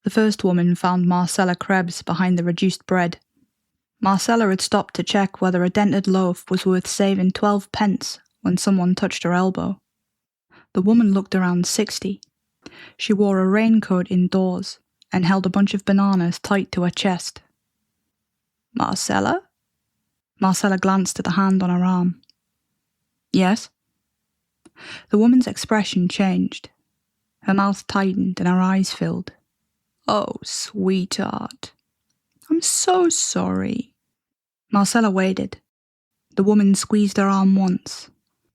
The first woman found Marcella Krebs behind the reduced bread. Marcella had stopped to check whether a dented loaf was worth saving 12 pence when someone touched her elbow. The woman looked around 60. She wore a raincoat indoors and held a bunch of bananas tight to her chest. Marcella? Marcella glanced at the hand on her arm. Yes? The woman's expression changed. Her mouth tightened and her eyes filled. Oh, sweetheart. I'm so sorry. Marcella waited. The woman squeezed her arm once.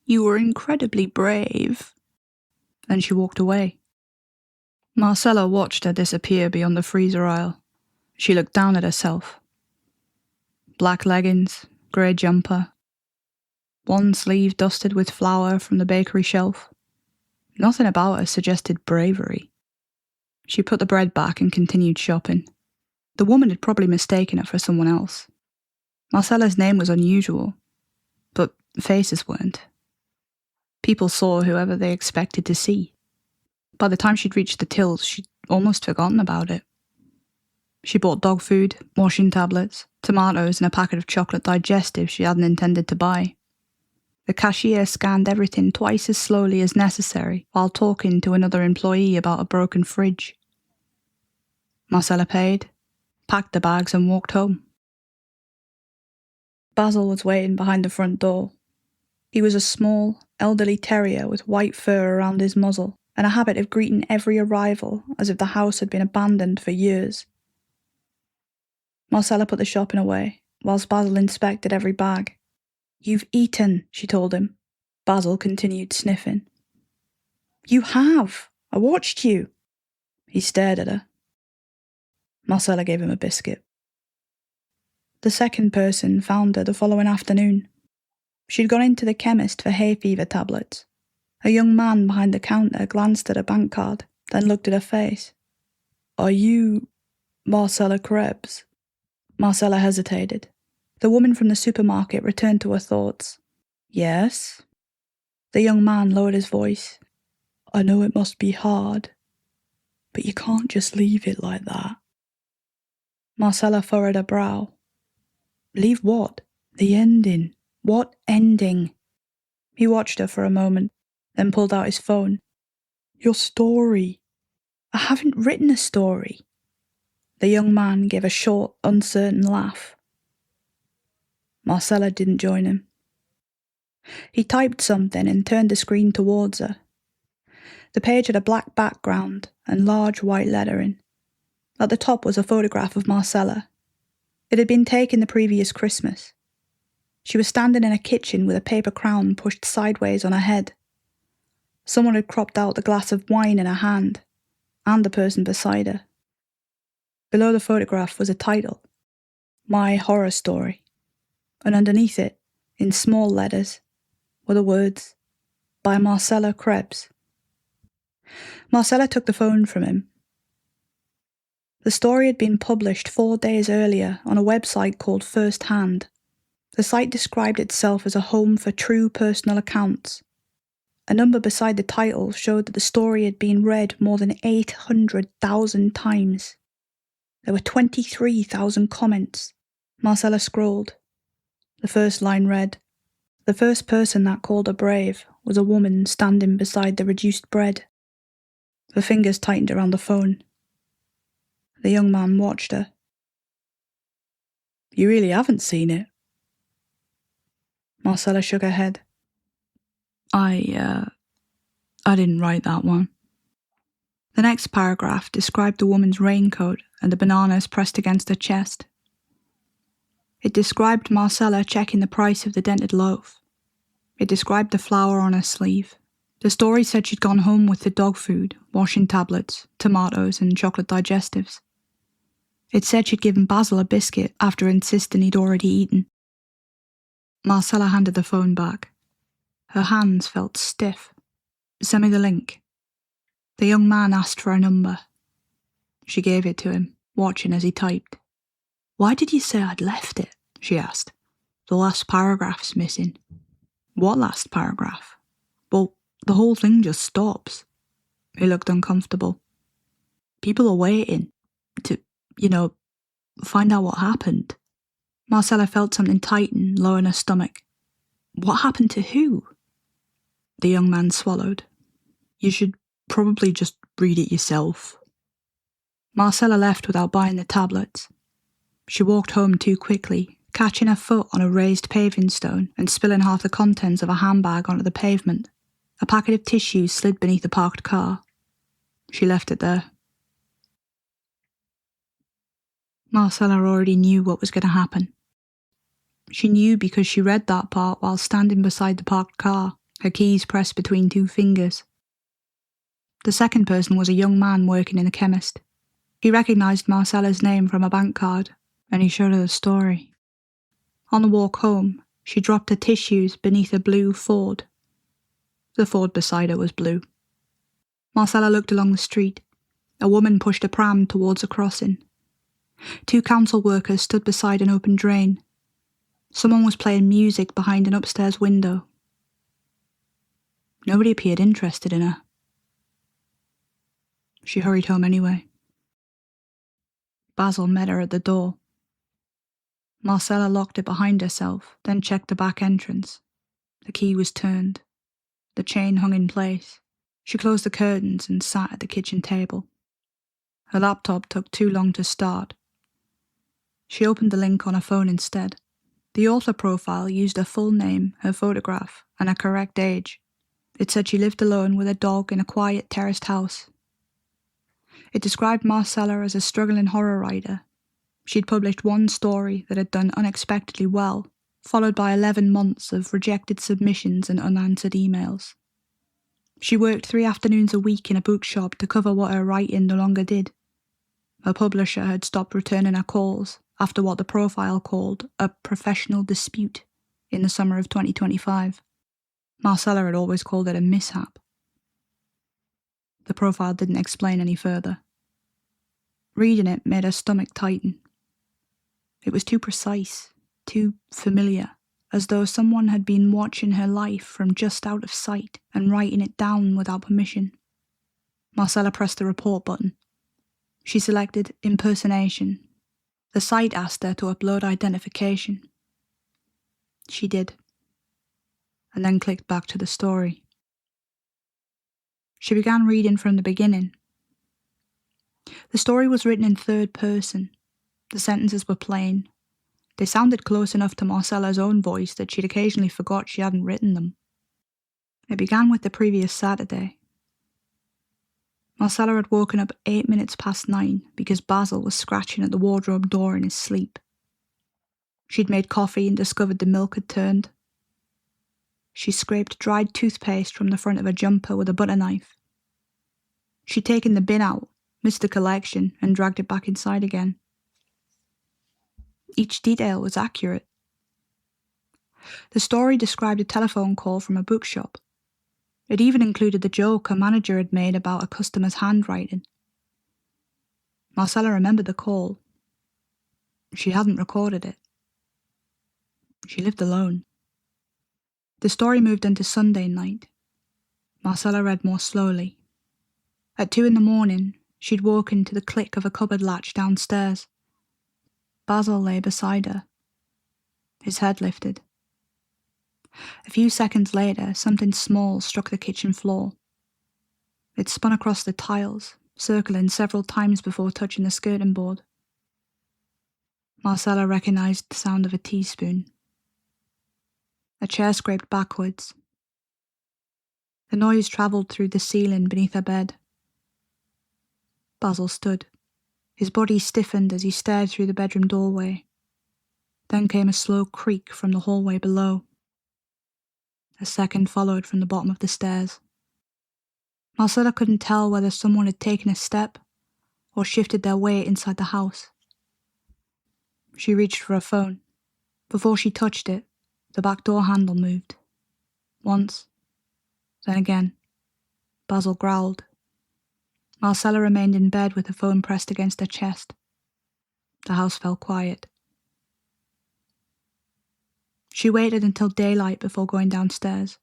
You were incredibly brave. Then she walked away. Marcella watched her disappear beyond the freezer aisle. She looked down at herself. Black leggings, grey jumper. One sleeve dusted with flour from the bakery shelf. Nothing about her suggested bravery. She put the bread back and continued shopping. The woman had probably mistaken her for someone else. Marcella's name was unusual, but faces weren't. People saw whoever they expected to see. By the time she'd reached the tills, she'd almost forgotten about it. She bought dog food, washing tablets, tomatoes and a packet of chocolate digestives she hadn't intended to buy. The cashier scanned everything twice as slowly as necessary while talking to another employee about a broken fridge. Marcella paid, packed the bags and walked home. Basil was waiting behind the front door. He was a small, elderly terrier with white fur around his muzzle and a habit of greeting every arrival as if the house had been abandoned for years. Marcella put the shopping away, whilst Basil inspected every bag. You've eaten, she told him. Basil continued sniffing. You have. I watched you. He stared at her. Marcella gave him a biscuit. The second person found her the following afternoon. She'd gone into the chemist for hay fever tablets. A young man behind the counter glanced at her bank card, then looked at her face. Are you Marcella Krebs? Marcella hesitated. The woman from the supermarket returned to her thoughts. Yes? The young man lowered his voice. I know it must be hard, but you can't just leave it like that. Marcella furrowed her brow. Leave what? The ending. What ending? He watched her for a moment, then pulled out his phone. Your story. I haven't written a story. The young man gave a short, uncertain laugh. Marcella didn't join him. He typed something and turned the screen towards her. The page had a black background and large white lettering. At the top was a photograph of Marcella. It had been taken the previous Christmas. She was standing in a kitchen with a paper crown pushed sideways on her head. Someone had cropped out the glass of wine in her hand, and the person beside her. Below the photograph was a title, My Horror Story, and underneath it, in small letters, were the words, by Marcella Krebs. Marcella took the phone from him. The story had been published 4 days earlier on a website called First Hand. The site described itself as a home for true personal accounts. A number beside the title showed that the story had been read more than 800,000 times. There were 23,000 comments. Marcella scrolled. The first line read, The first person that called her brave was a woman standing beside the reduced bread. Her fingers tightened around the phone. The young man watched her. You really haven't seen it? Marcella shook her head. I didn't write that one. The next paragraph described the woman's raincoat and the bananas pressed against her chest. It described Marcella checking the price of the dented loaf. It described the flour on her sleeve. The story said she'd gone home with the dog food, washing tablets, tomatoes and chocolate digestives. It said she'd given Basil a biscuit after insisting he'd already eaten. Marcella handed the phone back. Her hands felt stiff. Send me the link. The young man asked for a number. She gave it to him, watching as he typed. Why did you say I'd left it? She asked. The last paragraph's missing. What last paragraph? Well, the whole thing just stops. He looked uncomfortable. People are waiting. Find out what happened. Marcella felt something tighten low in her stomach. What happened to who? The young man swallowed. You should probably just read it yourself. Marcella left without buying the tablets. She walked home too quickly, catching her foot on a raised paving stone and spilling half the contents of a handbag onto the pavement. A packet of tissues slid beneath the parked car. She left it there. Marcella already knew what was going to happen. She knew because she read that part while standing beside the parked car, her keys pressed between two fingers. The second person was a young man working in a chemist. He recognised Marcella's name from a bank card, and he showed her the story. On the walk home, she dropped her tissues beneath a blue Ford. The Ford beside her was blue. Marcella looked along the street. A woman pushed a pram towards a crossing. 2 council workers stood beside an open drain. Someone was playing music behind an upstairs window. Nobody appeared interested in her. She hurried home anyway. Basil met her at the door. Marcella locked it behind herself, then checked the back entrance. The key was turned. The chain hung in place. She closed the curtains and sat at the kitchen table. Her laptop took too long to start. She opened the link on her phone instead. The author profile used her full name, her photograph, and her correct age. It said she lived alone with a dog in a quiet terraced house. It described Marcella as a struggling horror writer. She'd published 1 story that had done unexpectedly well, followed by 11 months of rejected submissions and unanswered emails. She worked 3 afternoons a week in a bookshop to cover what her writing no longer did. Her publisher had stopped returning her calls after what the profile called a professional dispute in the summer of 2025. Marcella had always called it a mishap. The profile didn't explain any further. Reading it made her stomach tighten. It was too precise, too familiar, as though someone had been watching her life from just out of sight and writing it down without permission. Marcella pressed the report button. She selected impersonation. The site asked her to upload identification. She did, and then clicked back to the story. She began reading from the beginning. The story was written in third person. The sentences were plain. They sounded close enough to Marcella's own voice that she'd occasionally forgot she hadn't written them. It began with the previous Saturday. Marcella had woken up 8 minutes past 9 because Basil was scratching at the wardrobe door in his sleep. She'd made coffee and discovered the milk had turned. She scraped dried toothpaste from the front of her jumper with a butter knife. She'd taken the bin out, missed the collection, and dragged it back inside again. Each detail was accurate. The story described a telephone call from a bookshop. It even included the joke her manager had made about a customer's handwriting. Marcella remembered the call. She hadn't recorded it. She lived alone. The story moved into Sunday night. Marcella read more slowly. At 2 a.m, she'd woken to the click of a cupboard latch downstairs. Basil lay beside her. His head lifted. A few seconds later, something small struck the kitchen floor. It spun across the tiles, circling several times before touching the skirting board. Marcella recognised the sound of a teaspoon. A chair scraped backwards. The noise travelled through the ceiling beneath her bed. Basil stood. His body stiffened as he stared through the bedroom doorway. Then came a slow creak from the hallway below. A second followed from the bottom of the stairs. Marcella couldn't tell whether someone had taken a step or shifted their weight inside the house. She reached for her phone. Before she touched it, the back door handle moved. Once, then again. Basil growled. Marcella remained in bed with the phone pressed against her chest. The house fell quiet. She waited until daylight before going downstairs.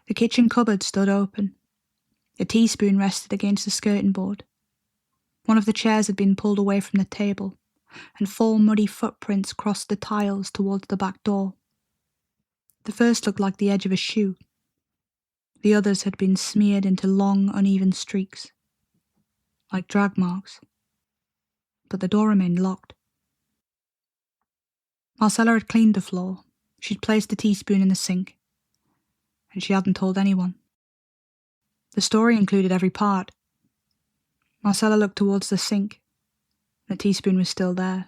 The kitchen cupboard stood open. A teaspoon rested against the skirting board. One of the chairs had been pulled away from the table, and 4 muddy footprints crossed the tiles towards the back door. The first looked like the edge of a shoe. The others had been smeared into long, uneven streaks, like drag marks. But the door remained locked. Marcella had cleaned the floor. She'd placed the teaspoon in the sink, and she hadn't told anyone. The story included every part. Marcella looked towards the sink. The teaspoon was still there.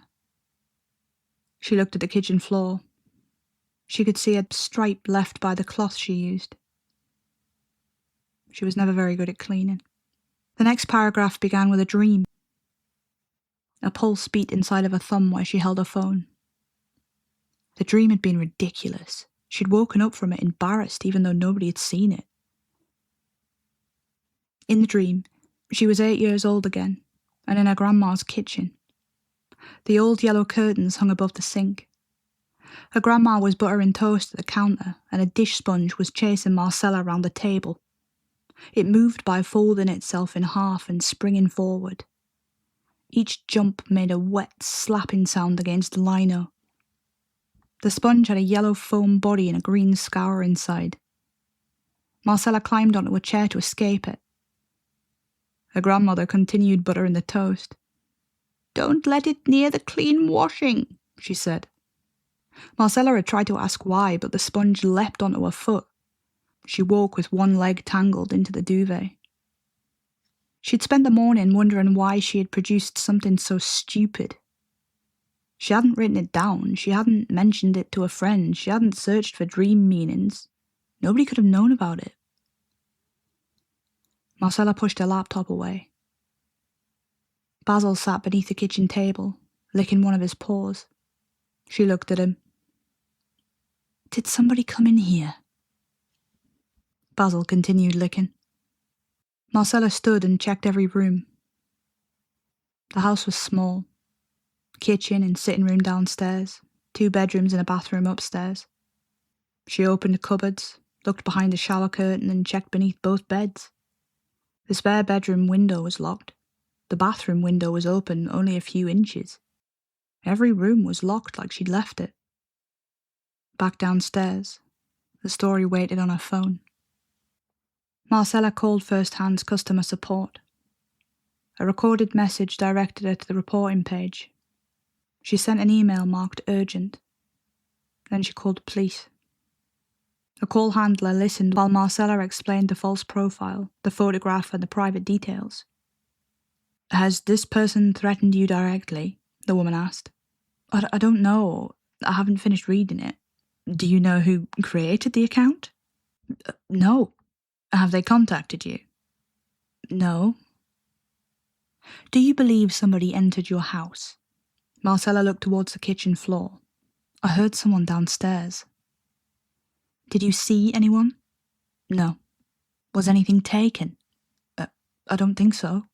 She looked at the kitchen floor. She could see a stripe left by the cloth she used. She was never very good at cleaning. The next paragraph began with a dream. A pulse beat inside of her thumb where she held her phone. The dream had been ridiculous. She'd woken up from it embarrassed even though nobody had seen it. In the dream, she was 8 years old again, and in her grandma's kitchen. The old yellow curtains hung above the sink. Her grandma was buttering toast at the counter, and a dish sponge was chasing Marcella around the table. It moved by folding itself in half and springing forward. Each jump made a wet, slapping sound against the lino. The sponge had a yellow foam body and a green scour inside. Marcella climbed onto a chair to escape it. Her grandmother continued buttering the toast. "Don't let it near the clean washing," she said. Marcella had tried to ask why, but the sponge leapt onto her foot. She woke with one leg tangled into the duvet. She'd spent the morning wondering why she had produced something so stupid. She hadn't written it down, she hadn't mentioned it to a friend, she hadn't searched for dream meanings. Nobody could have known about it. Marcella pushed her laptop away. Basil sat beneath the kitchen table, licking one of his paws. She looked at him. "Did somebody come in here?" Basil continued licking. Marcella stood and checked every room. The house was small. Kitchen and sitting room downstairs, 2 bedrooms and a bathroom upstairs. She opened the cupboards, looked behind the shower curtain and checked beneath both beds. The spare bedroom window was locked. The bathroom window was open only a few inches. Every room was locked like she'd left it. Back downstairs, the story waited on her phone. Marcella called First Hand's customer support. A recorded message directed her to the reporting page. She sent an email marked urgent. Then she called the police. The call handler listened while Marcella explained the false profile, the photograph and the private details. "Has this person threatened you directly?" the woman asked. I don't know. I haven't finished reading it. Do you know who created the account?" No. Have they contacted you?" No. Do you believe somebody entered your house? Marcella looked towards the kitchen floor. I heard someone downstairs. Did you see anyone? No. Was anything taken? I don't think so.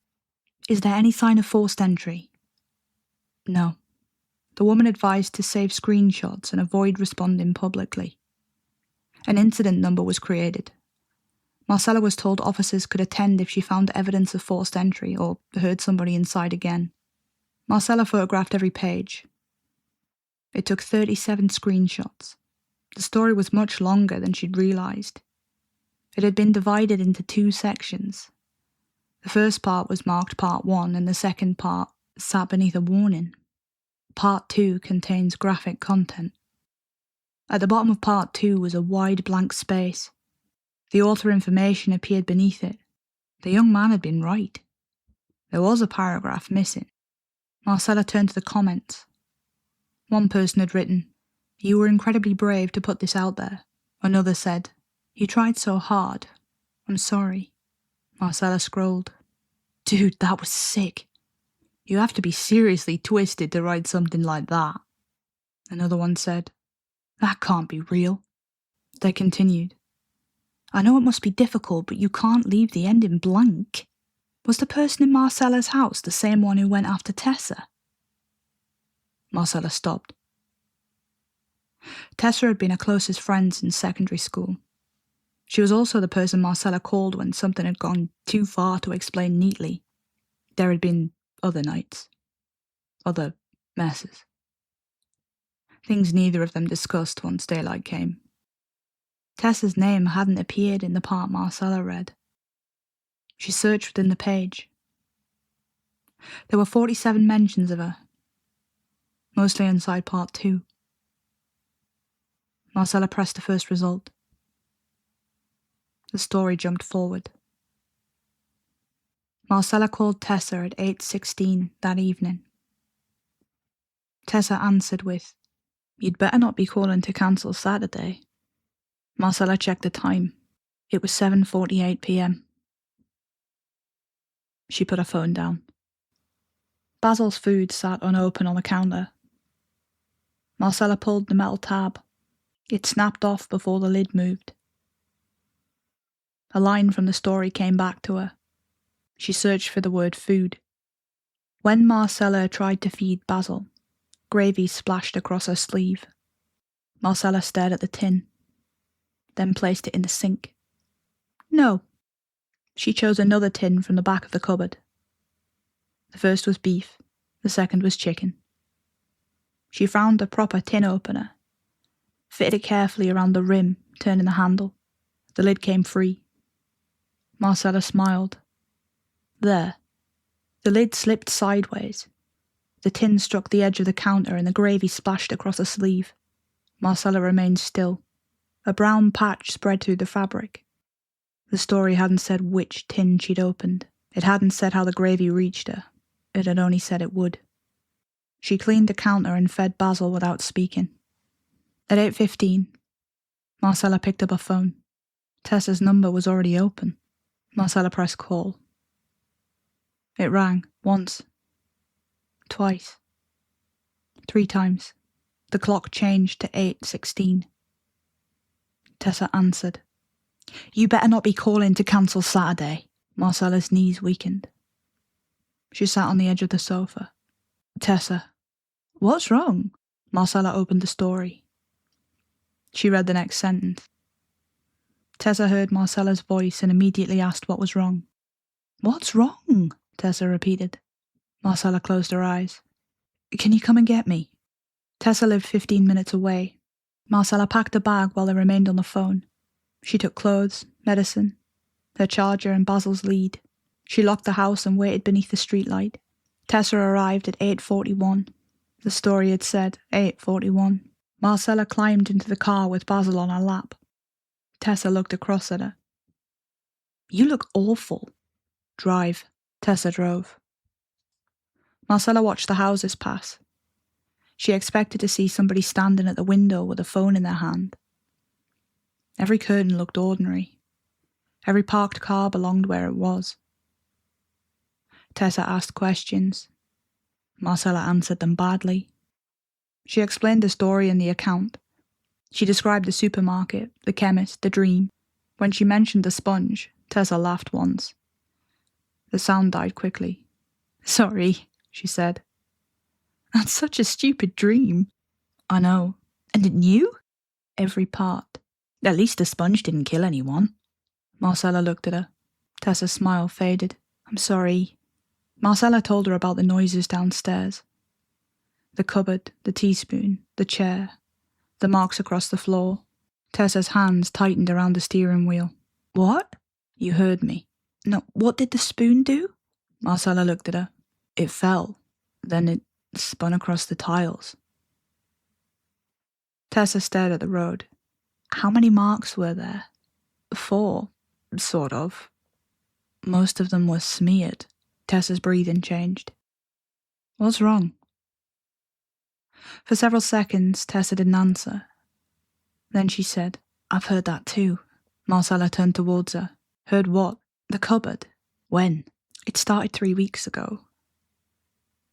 Is there any sign of forced entry? No. The woman advised to save screenshots and avoid responding publicly. An incident number was created. Marcella was told officers could attend if she found evidence of forced entry or heard somebody inside again. Marcella photographed every page. It took 37 screenshots. The story was much longer than she'd realised. It had been divided into 2 sections. The first part was marked Part 1 and the second part sat beneath a warning. Part 2 contains graphic content. At the bottom of Part 2 was a wide blank space. The author information appeared beneath it. The young man had been right. There was a paragraph missing. Marcella turned to the comments. One person had written, "You were incredibly brave to put this out there." Another said, "You tried so hard. I'm sorry." Marcella scrolled. "Dude, that was sick. You have to be seriously twisted to write something like that." Another one said, "That can't be real." They continued. "I know it must be difficult, but you can't leave the ending blank. Was the person in Marcella's house the same one who went after Tessa?" Marcella stopped. Tessa had been her closest friend since secondary school. She was also the person Marcella called when something had gone too far to explain neatly. There had been Other nights. Other messes. Things neither of them discussed once daylight came. Tessa's name hadn't appeared in the part Marcella read. She searched within the page. There were 47 mentions of her, mostly inside part 2. Marcella pressed the first result. The story jumped forward. Marcella called Tessa at 8:16 that evening. Tessa answered with, "You'd better not be calling to cancel Saturday." Marcella checked the time. It was 7:48 p.m. She put her phone down. Basil's food sat unopened on the counter. Marcella pulled the metal tab. It snapped off before the lid moved. A line from the story came back to her. She searched for the word food. When Marcella tried to feed Basil, gravy splashed across her sleeve. Marcella stared at the tin, then placed it in the sink. No. She chose another tin from the back of the cupboard. The first was beef, the second was chicken. She found a proper tin opener, fitted it carefully around the rim, turning the handle. The lid came free. Marcella smiled. There. The lid slipped sideways. The tin struck the edge of the counter and the gravy splashed across the sleeve. Marcella remained still. A brown patch spread through the fabric. The story hadn't said which tin she'd opened. It hadn't said how the gravy reached her. It had only said it would. She cleaned the counter and fed Basil without speaking. At 8:15, Marcella picked up her phone. Tessa's number was already open. Marcella pressed call. It rang, once, twice, 3 times. The clock changed to 8:16. Tessa answered. You better not be calling to cancel Saturday. Marcella's knees weakened. She sat on the edge of the sofa. Tessa. What's wrong? Marcella opened the story. She read the next sentence. Tessa heard Marcella's voice and immediately asked what was wrong. What's wrong? Tessa repeated. Marcella closed her eyes. Can you come and get me? Tessa lived 15 minutes away. Marcella packed a bag while they remained on the phone. She took clothes, medicine, her charger and Basil's lead. She locked the house and waited beneath the streetlight. Tessa arrived at 8:41. The story had said 8:41. Marcella climbed into the car with Basil on her lap. Tessa looked across at her. You look awful. Drive. Tessa drove. Marcella watched the houses pass. She expected to see somebody standing at the window with a phone in their hand. Every curtain looked ordinary. Every parked car belonged where it was. Tessa asked questions. Marcella answered them badly. She explained the story in the account. She described the supermarket, the chemist, the dream. When she mentioned the sponge, Tessa laughed once. The sound died quickly. Sorry, she said. That's such a stupid dream. I know. And didn't you? Every part. At least the sponge didn't kill anyone. Marcella looked at her. Tessa's smile faded. I'm sorry. Marcella told her about the noises downstairs. The cupboard, the teaspoon, the chair, the marks across the floor. Tessa's hands tightened around the steering wheel. What? You heard me. No, what did the spoon do? Marcella looked at her. It fell. Then it spun across the tiles. Tessa stared at the road. How many marks were there? 4, sort of. Most of them were smeared. Tessa's breathing changed. What's wrong? For several seconds, Tessa didn't answer. Then she said, I've heard that too. Marcella turned towards her. Heard what? The cupboard. When? It started 3 weeks ago.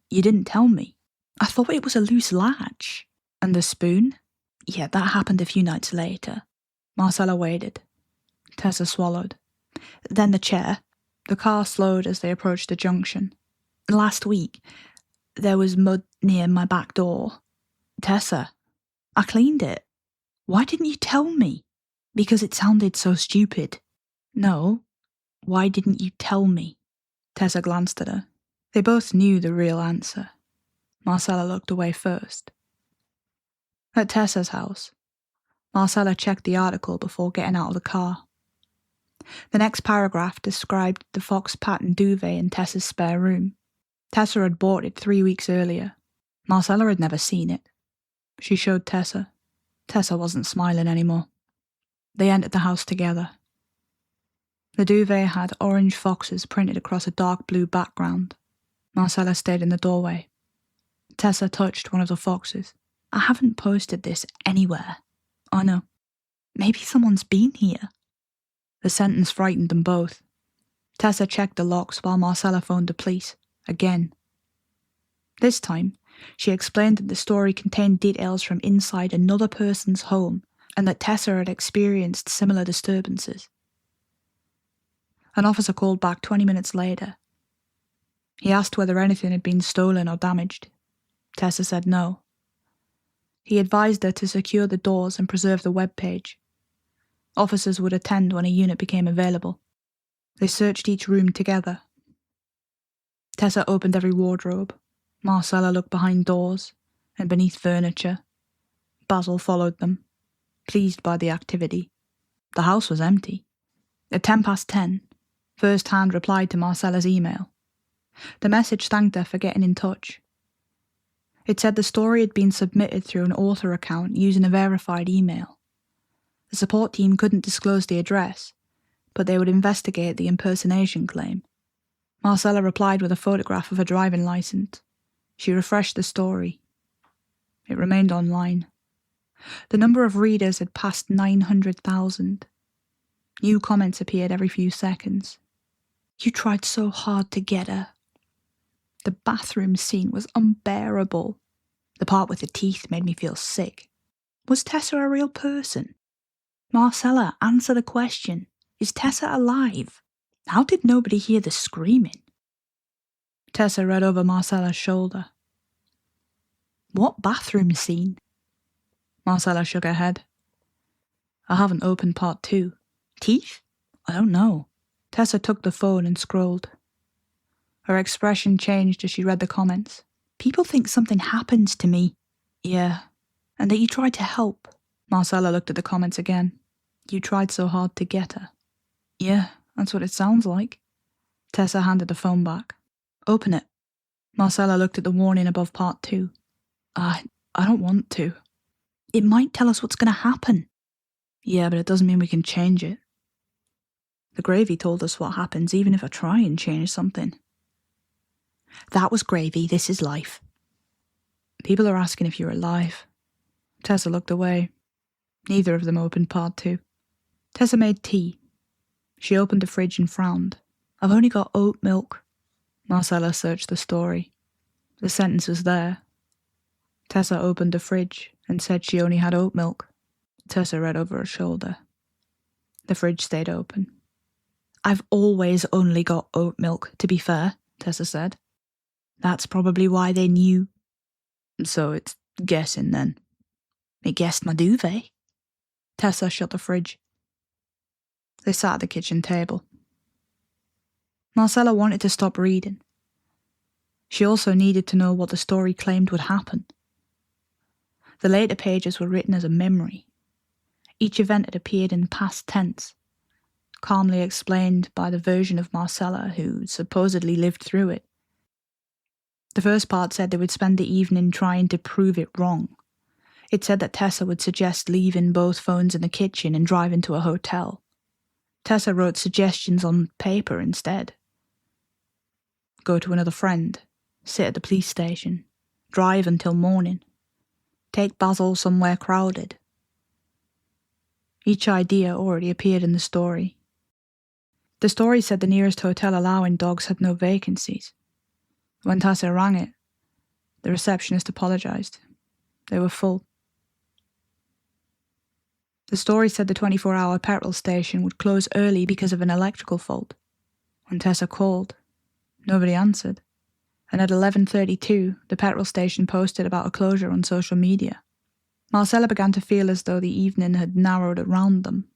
You didn't tell me. I thought it was a loose latch. And the spoon? Yeah, that happened a few nights later. Marcella waited. Tessa swallowed. Then the chair. The car slowed as they approached the junction. Last week, there was mud near my back door. Tessa, I cleaned it. Why didn't you tell me? Because it sounded so stupid. No. Why didn't you tell me? Tessa glanced at her. They both knew the real answer. Marcella looked away first. At Tessa's house, Marcella checked the article before getting out of the car. The next paragraph described the fox pattern duvet in Tessa's spare room. Tessa had bought it 3 weeks earlier. Marcella had never seen it. She showed Tessa. Tessa wasn't smiling anymore. They entered the house together. The duvet had orange foxes printed across a dark blue background. Marcella stayed in the doorway. Tessa touched one of the foxes. I haven't posted this anywhere. I know. Maybe someone's been here. The sentence frightened them both. Tessa checked the locks while Marcella phoned the police, again. This time, she explained that the story contained details from inside another person's home and that Tessa had experienced similar disturbances. An officer called back 20 minutes later. He asked whether anything had been stolen or damaged. Tessa said no. He advised her to secure the doors and preserve the web page. Officers would attend when a unit became available. They searched each room together. Tessa opened every wardrobe. Marcella looked behind doors and beneath furniture. Basil followed them, pleased by the activity. The house was empty. At 10:10, First Hand replied to Marcella's email. The message thanked her for getting in touch. It said the story had been submitted through an author account using a verified email. The support team couldn't disclose the address, but they would investigate the impersonation claim. Marcella replied with a photograph of her driving license. She refreshed the story. It remained online. The number of readers had passed 900,000. New comments appeared every few seconds. You tried so hard to get her. The bathroom scene was unbearable. The part with the teeth made me feel sick. Was Tessa a real person? Marcella, answer the question. Is Tessa alive? How did nobody hear the screaming? Tessa read over Marcella's shoulder. What bathroom scene? Marcella shook her head. I haven't opened part 2. Teeth? I don't know. Tessa took the phone and scrolled. Her expression changed as she read the comments. People think something happened to me. Yeah. And that you tried to help. Marcella looked at the comments again. You tried so hard to get her. Yeah, that's what it sounds like. Tessa handed the phone back. Open it. Marcella looked at the warning above part 2. I don't want to. It might tell us what's going to happen. Yeah, but it doesn't mean we can change it. The gravy told us what happens even if I try and change something. That was gravy, this is life. People are asking if you're alive. Tessa looked away. Neither of them opened part 2. Tessa made tea. She opened the fridge and frowned. I've only got oat milk. Marcella searched the story. The sentence was there. Tessa opened the fridge and said she only had oat milk. Tessa read over her shoulder. The fridge stayed open. I've always only got oat milk, to be fair, Tessa said. That's probably why they knew. So it's guessing then. It guessed my duvet. Tessa shut the fridge. They sat at the kitchen table. Marcella wanted to stop reading. She also needed to know what the story claimed would happen. The later pages were written as a memory. Each event had appeared in past tense, calmly explained by the version of Marcella who supposedly lived through it. The first part said they would spend the evening trying to prove it wrong. It said that Tessa would suggest leaving both phones in the kitchen and driving to a hotel. Tessa wrote suggestions on paper instead. Go to another friend, sit at the police station, drive until morning, take Basil somewhere crowded. Each idea already appeared in the story. The story said the nearest hotel allowing dogs had no vacancies. When Tessa rang it, the receptionist apologised. They were full. The story said the 24-hour petrol station would close early because of an electrical fault. When Tessa called, nobody answered, and at 11:32 the petrol station posted about a closure on social media. Marcella began to feel as though the evening had narrowed around them.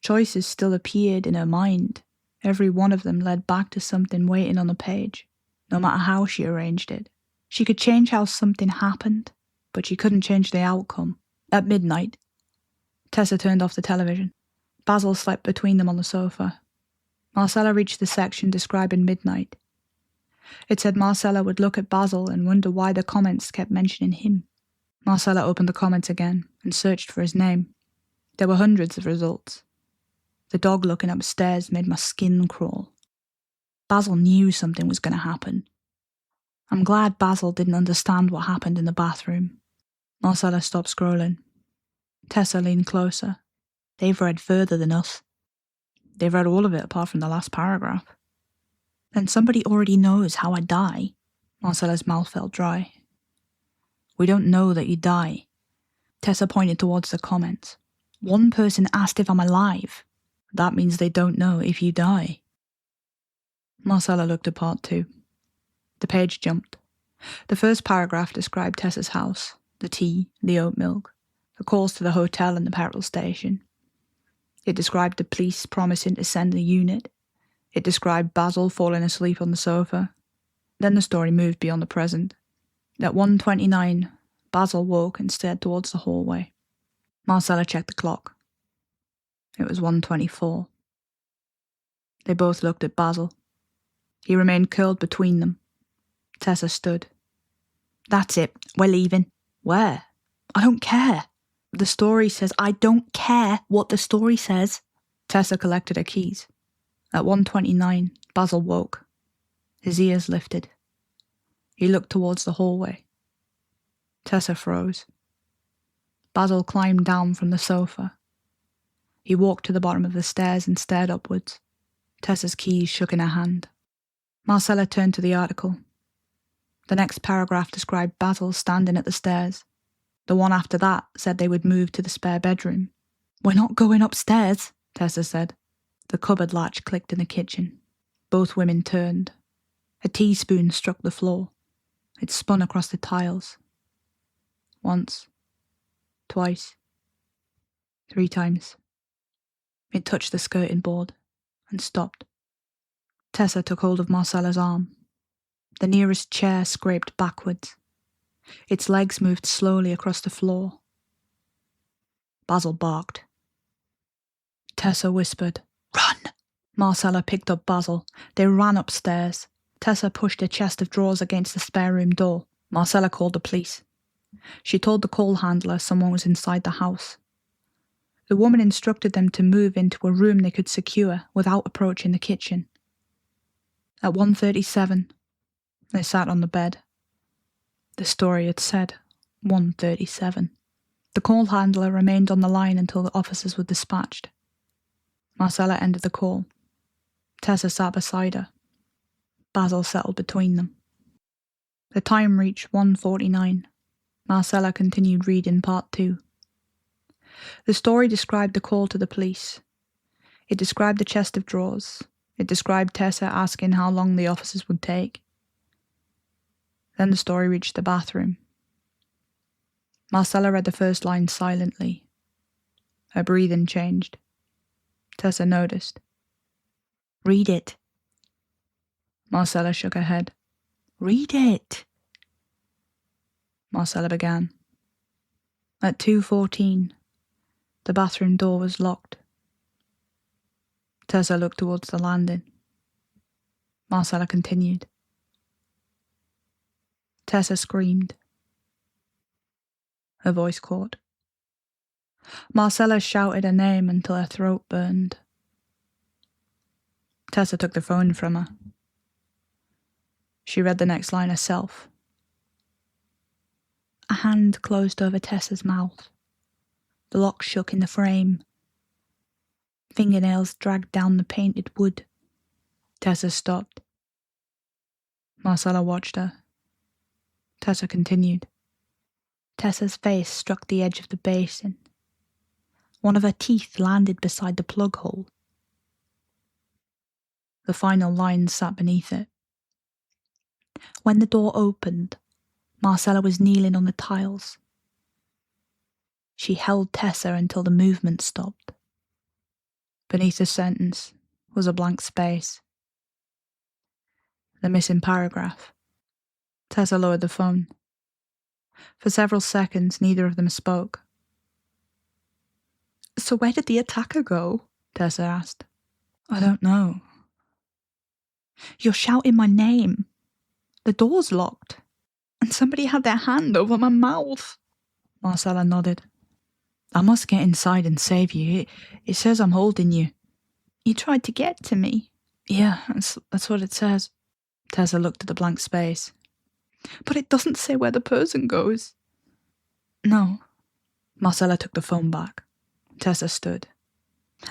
Choices still appeared in her mind. Every one of them led back to something waiting on the page. no matter how she arranged it. She could change how something happened, but she couldn't change the outcome. At midnight, Tessa turned off the television. Basil slept between them on the sofa. Marcella reached the section describing midnight. It said Marcella would look at Basil and wonder why the comments kept mentioning him. Marcella opened the comments again and searched for his name. There were hundreds of results. The dog looking upstairs made my skin crawl. Basil knew something was going to happen. I'm glad Basil didn't understand what happened in the bathroom. Marcella stopped scrolling. Tessa leaned closer. They've read further than us. They've read all of it apart from the last paragraph. Then somebody already knows how I die. Marcella's mouth felt dry. We don't know that you die. Tessa pointed towards the comments. One person asked if I'm alive. That means they don't know if you die. Marcella looked at part 2. The page jumped. The first paragraph described Tessa's house, the tea, the oat milk, the calls to the hotel and the petrol station. It described the police promising to send the unit. It described Basil falling asleep on the sofa. Then the story moved beyond the present. At 1:29, Basil woke and stared towards the hallway. Marcella checked the clock. It was 1:24. They both looked at Basil. He remained curled between them. Tessa stood. That's it, we're leaving. Where? I don't care. The story says I don't care what the story says. Tessa collected her keys. At 1:29, Basil woke. His ears lifted. He looked towards the hallway. Tessa froze. Basil climbed down from the sofa. He walked to the bottom of the stairs and stared upwards. Tessa's keys shook in her hand. Marcella turned to the article. The next paragraph described Basil standing at the stairs. The one after that said they would move to the spare bedroom. We're not going upstairs, Tessa said. The cupboard latch clicked in the kitchen. Both women turned. A teaspoon struck the floor. It spun across the tiles. Once. Twice. 3 times. It touched the skirting board and stopped. Tessa took hold of Marcella's arm. The nearest chair scraped backwards. Its legs moved slowly across the floor. Basil barked. Tessa whispered, "Run!" Marcella picked up Basil. They ran upstairs. Tessa pushed a chest of drawers against the spare room door. Marcella called the police. She told the call handler someone was inside the house. The woman instructed them to move into a room they could secure without approaching the kitchen. At 1:37, they sat on the bed. The story had said 1:37. The call handler remained on the line until the officers were dispatched. Marcella ended the call. Tessa sat beside her. Basil settled between them. The time reached 1:49. Marcella continued reading part 2. The story described the call to the police. It described the chest of drawers. It described Tessa asking how long the officers would take. Then the story reached the bathroom. Marcella read the first line silently. Her breathing changed. Tessa noticed. Read it. Marcella shook her head. Read it. Marcella began. At 2:14, the bathroom door was locked. Tessa looked towards the landing. Marcella continued. Tessa screamed. Her voice caught. Marcella shouted her name until her throat burned. Tessa took the phone from her. She read the next line herself. A hand closed over Tessa's mouth. The lock shook in the frame. Fingernails dragged down the painted wood. Tessa stopped. Marcella watched her. Tessa continued. Tessa's face struck the edge of the basin. One of her teeth landed beside the plug hole. The final line sat beneath it. When the door opened, Marcella was kneeling on the tiles. She held Tessa until the movement stopped. Beneath the sentence was a blank space. The missing paragraph. Tessa lowered the phone. For several seconds, neither of them spoke. So where did the attacker go? Tessa asked. I don't know. You're shouting my name. The door's locked. And somebody had their hand over my mouth. Marcella nodded. I must get inside and save you. It says I'm holding you. You tried to get to me. Yeah, that's what it says. Tessa looked at the blank space. But it doesn't say where the person goes. No. Marcella took the phone back. Tessa stood.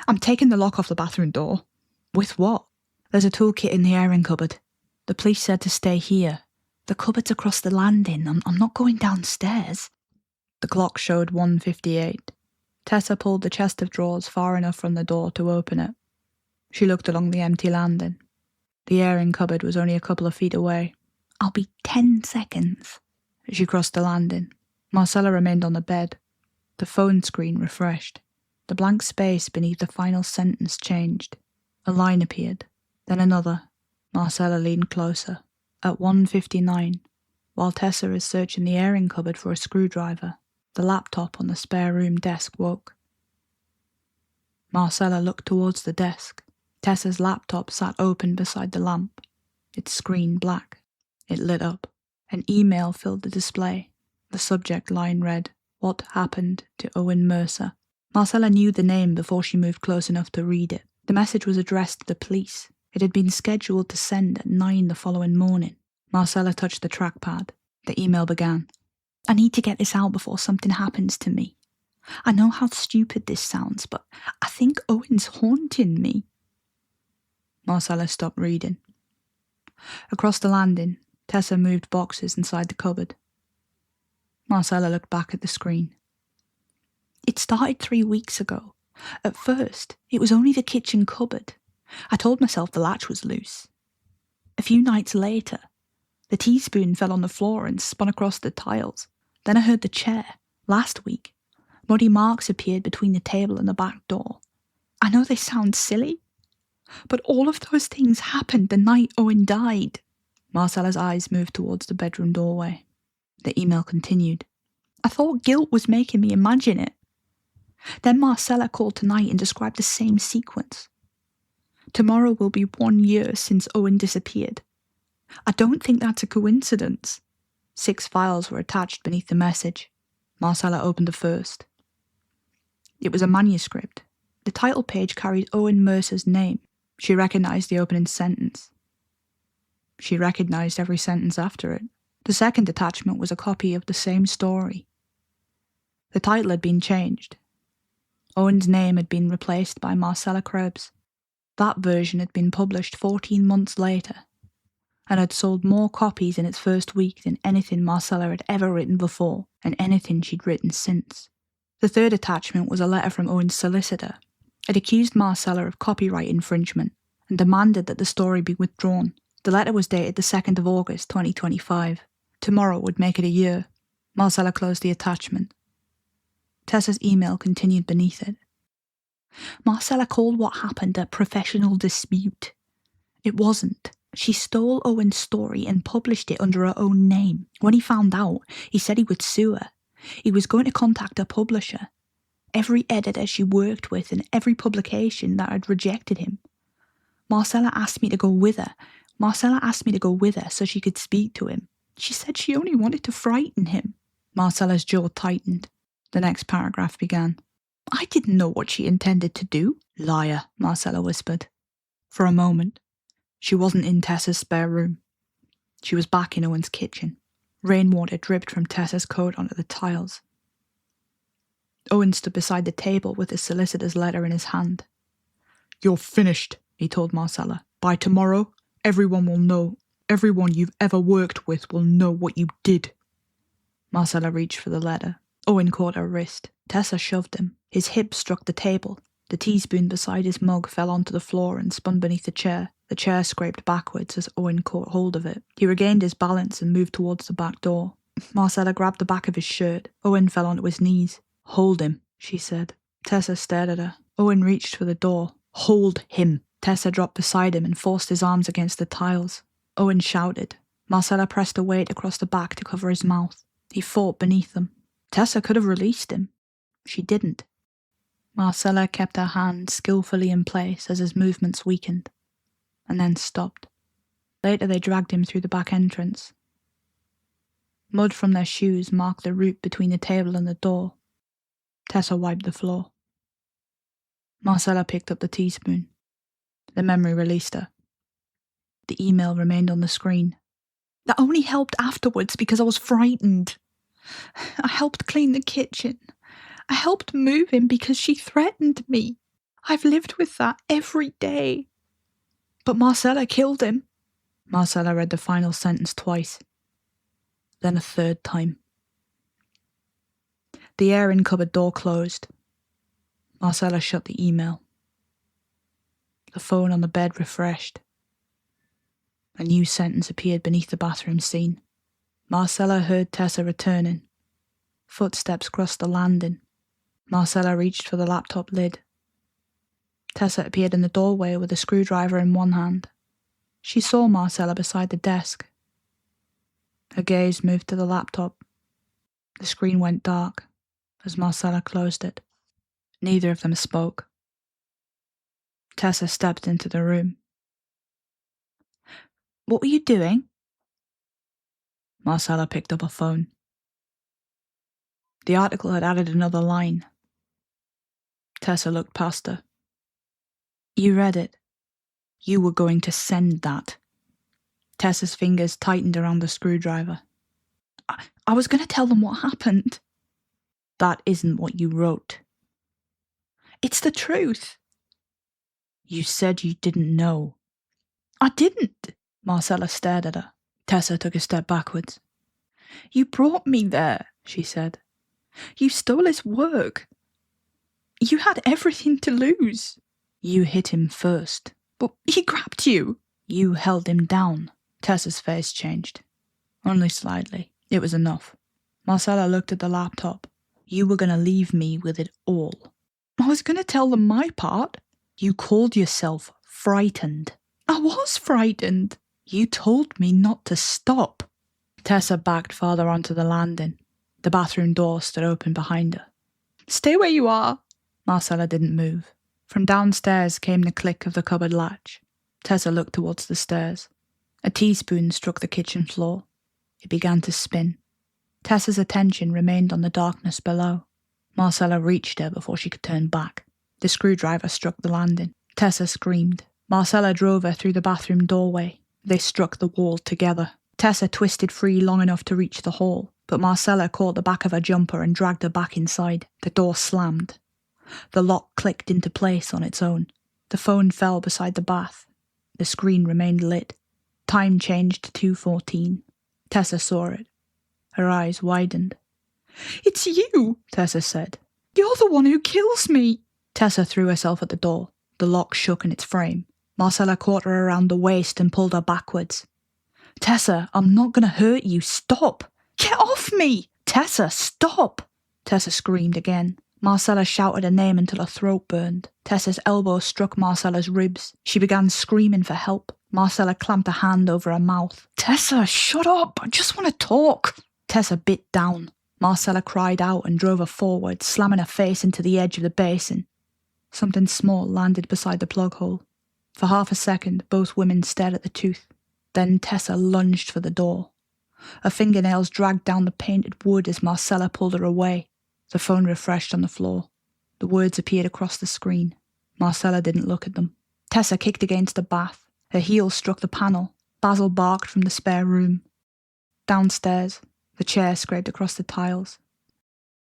I'm taking the lock off the bathroom door. With what? There's a toolkit in the airing cupboard. The police said to stay here. The cupboard's across the landing. I'm not going downstairs. The clock showed 1:58. Tessa pulled the chest of drawers far enough from the door to open it. She looked along the empty landing. The airing cupboard was only a couple of feet away. I'll be 10 seconds. She crossed the landing. Marcella remained on the bed. The phone screen refreshed. The blank space beneath the final sentence changed. A line appeared, then another. Marcella leaned closer. At 1:59, while Tessa is searching the airing cupboard for a screwdriver, the laptop on the spare room desk woke. Marcella looked towards the desk. Tessa's laptop sat open beside the lamp, its screen black. It lit up. An email filled the display. The subject line read, What happened to Owen Mercer? Marcella knew the name before she moved close enough to read it. The message was addressed to the police. It had been scheduled to send at 9 the following morning. Marcella touched the trackpad. The email began. I need to get this out before something happens to me. I know how stupid this sounds, but I think Owen's haunting me. Marcella stopped reading. Across the landing, Tessa moved boxes inside the cupboard. Marcella looked back at the screen. It started 3 weeks ago. At first, it was only the kitchen cupboard. I told myself the latch was loose. A few nights later, the teaspoon fell on the floor and spun across the tiles. Then I heard the chair. Last week, muddy marks appeared between the table and the back door. I know they sound silly, but all of those things happened the night Owen died. Marcella's eyes moved towards the bedroom doorway. The email continued. I thought guilt was making me imagine it. Then Marcella called tonight and described the same sequence. Tomorrow will be 1 year since Owen disappeared. I don't think that's a coincidence. 6 files were attached beneath the message. Marcella opened the first. It was a manuscript. The title page carried Owen Mercer's name. She recognised the opening sentence. She recognised every sentence after it. The second attachment was a copy of the same story. The title had been changed. Owen's name had been replaced by Marcella Krebs. That version had been published 14 months later, and had sold more copies in its first week than anything Marcella had ever written before, and anything she'd written since. The third attachment was a letter from Owen's solicitor. It accused Marcella of copyright infringement, and demanded that the story be withdrawn. The letter was dated the 2nd of August 2025. Tomorrow would make it a year. Marcella closed the attachment. Tessa's email continued beneath it. Marcella called what happened a professional dispute. It wasn't. She stole Owen's story and published it under her own name. When he found out, he said he would sue her. He was going to contact her publisher. Every editor she worked with and every publication that had rejected him. Marcella asked me to go with her. So she could speak to him. She said she only wanted to frighten him. Marcella's jaw tightened. The next paragraph began. I didn't know what she intended to do. Liar, Marcella whispered. For a moment, she wasn't in Tessa's spare room. She was back in Owen's kitchen. Rainwater dripped from Tessa's coat onto the tiles. Owen stood beside the table with his solicitor's letter in his hand. You're finished, he told Marcella. By tomorrow, everyone will know. Everyone you've ever worked with will know what you did. Marcella reached for the letter. Owen caught her wrist. Tessa shoved him. His hip struck the table. The teaspoon beside his mug fell onto the floor and spun beneath the chair. The chair scraped backwards as Owen caught hold of it. He regained his balance and moved towards the back door. Marcella grabbed the back of his shirt. Owen fell onto his knees. Hold him, she said. Tessa stared at her. Owen reached for the door. Hold him. Tessa dropped beside him and forced his arms against the tiles. Owen shouted. Marcella pressed a weight across the back to cover his mouth. He fought beneath them. Tessa could have released him. She didn't. Marcella kept her hand skillfully in place as his movements weakened, and then stopped. Later they dragged him through the back entrance. Mud from their shoes marked the route between the table and the door. Tessa wiped the floor. Marcella picked up the teaspoon. The memory released her. The email remained on the screen. That only helped afterwards because I was frightened. I helped clean the kitchen. I helped move him because she threatened me. I've lived with that every day. But Marcella killed him. Marcella read the final sentence twice, then a third time. The airing cupboard door closed. Marcella shut the email. The phone on the bed refreshed. A new sentence appeared beneath the bathroom scene. Marcella heard Tessa returning. Footsteps crossed the landing. Marcella reached for the laptop lid. Tessa appeared in the doorway with a screwdriver in one hand. She saw Marcella beside the desk. Her gaze moved to the laptop. The screen went dark as Marcella closed it. Neither of them spoke. Tessa stepped into the room. What were you doing? Marcella picked up a phone. The article had added another line. Tessa looked past her. You read it. You were going to send that. Tessa's fingers tightened around the screwdriver. I was going to tell them what happened. That isn't what you wrote. It's the truth. You said you didn't know. I didn't. Marcella stared at her. Tessa took a step backwards. You brought me there, she said. You stole his work. You had everything to lose. You hit him first. But he grabbed you. You held him down. Tessa's face changed. Only slightly. It was enough. Marcella looked at the laptop. You were going to leave me with it all. I was going to tell them my part. You called yourself frightened. I was frightened. You told me not to stop. Tessa backed farther onto the landing. The bathroom door stood open behind her. Stay where you are. Marcella didn't move. From downstairs came the click of the cupboard latch. Tessa looked towards the stairs. A teaspoon struck the kitchen floor. It began to spin. Tessa's attention remained on the darkness below. Marcella reached her before she could turn back. The screwdriver struck the landing. Tessa screamed. Marcella drove her through the bathroom doorway. They struck the wall together. Tessa twisted free long enough to reach the hall, but Marcella caught the back of her jumper and dragged her back inside. The door slammed. The lock clicked into place on its own. The phone fell beside the bath. The screen remained lit. Time changed to 2:14. Tessa saw it. Her eyes widened. It's you, Tessa said. You're the one who kills me. Tessa threw herself at the door. The lock shook in its frame. Marcella caught her around the waist and pulled her backwards. Tessa, I'm not going to hurt you. Stop. Get off me. Tessa, stop. Tessa screamed again. Marcella shouted her name until her throat burned. Tessa's elbow struck Marcella's ribs. She began screaming for help. Marcella clamped a hand over her mouth. Tessa, shut up. I just want to talk. Tessa bit down. Marcella cried out and drove her forward, slamming her face into the edge of the basin. Something small landed beside the plug hole. For half a second, both women stared at the tooth. Then Tessa lunged for the door. Her fingernails dragged down the painted wood as Marcella pulled her away. The phone refreshed on the floor. The words appeared across the screen. Marcella didn't look at them. Tessa kicked against the bath. Her heel struck the panel. Basil barked from the spare room. Downstairs, the chair scraped across the tiles.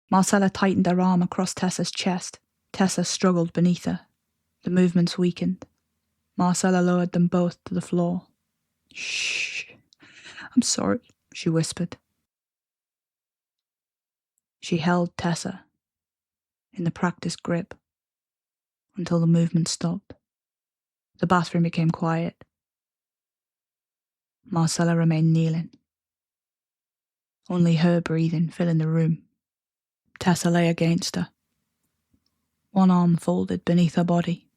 Marcella tightened her arm across Tessa's chest. Tessa struggled beneath her. The movements weakened. Marcella lowered them both to the floor. Shh. I'm sorry, she whispered. She held Tessa in the practiced grip until the movement stopped. The bathroom became quiet. Marcella remained kneeling. Only her breathing filling the room. Tessa lay against her. One arm folded beneath her body.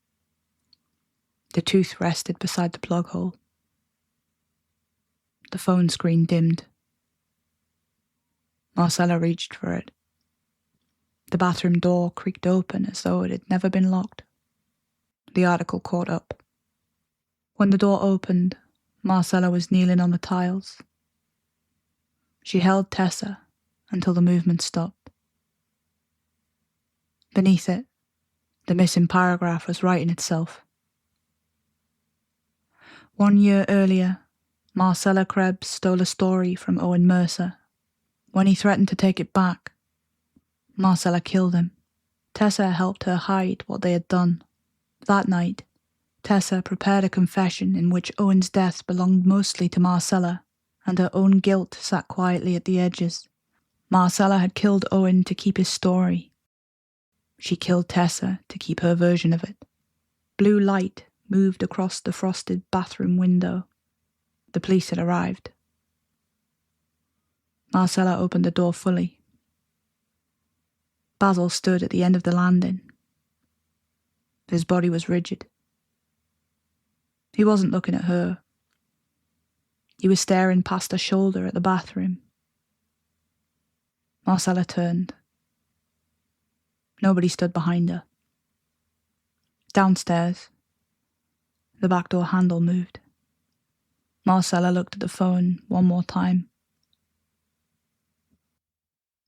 The tooth rested beside the plug hole. The phone screen dimmed. Marcella reached for it. The bathroom door creaked open as though it had never been locked. The article caught up. When the door opened, Marcella was kneeling on the tiles. She held Tessa until the movement stopped. Beneath it, the missing paragraph was writing itself. 1 year earlier, Marcella Krebs stole a story from Owen Mercer. When he threatened to take it back, Marcella killed him. Tessa helped her hide what they had done. That night, Tessa prepared a confession in which Owen's death belonged mostly to Marcella, and her own guilt sat quietly at the edges. Marcella had killed Owen to keep his story. She killed Tessa to keep her version of it. Blue light moved across the frosted bathroom window. The police had arrived. Marcella opened the door fully. Basil stood at the end of the landing. His body was rigid. He wasn't looking at her. He was staring past her shoulder at the bathroom. Marcella turned. Nobody stood behind her. Downstairs, the back door handle moved. Marcella looked at the phone one more time.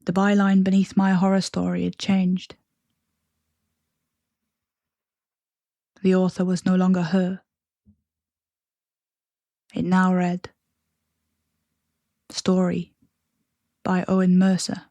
The byline beneath my horror story had changed. The author was no longer her. It now read, Story by Owen Mercer.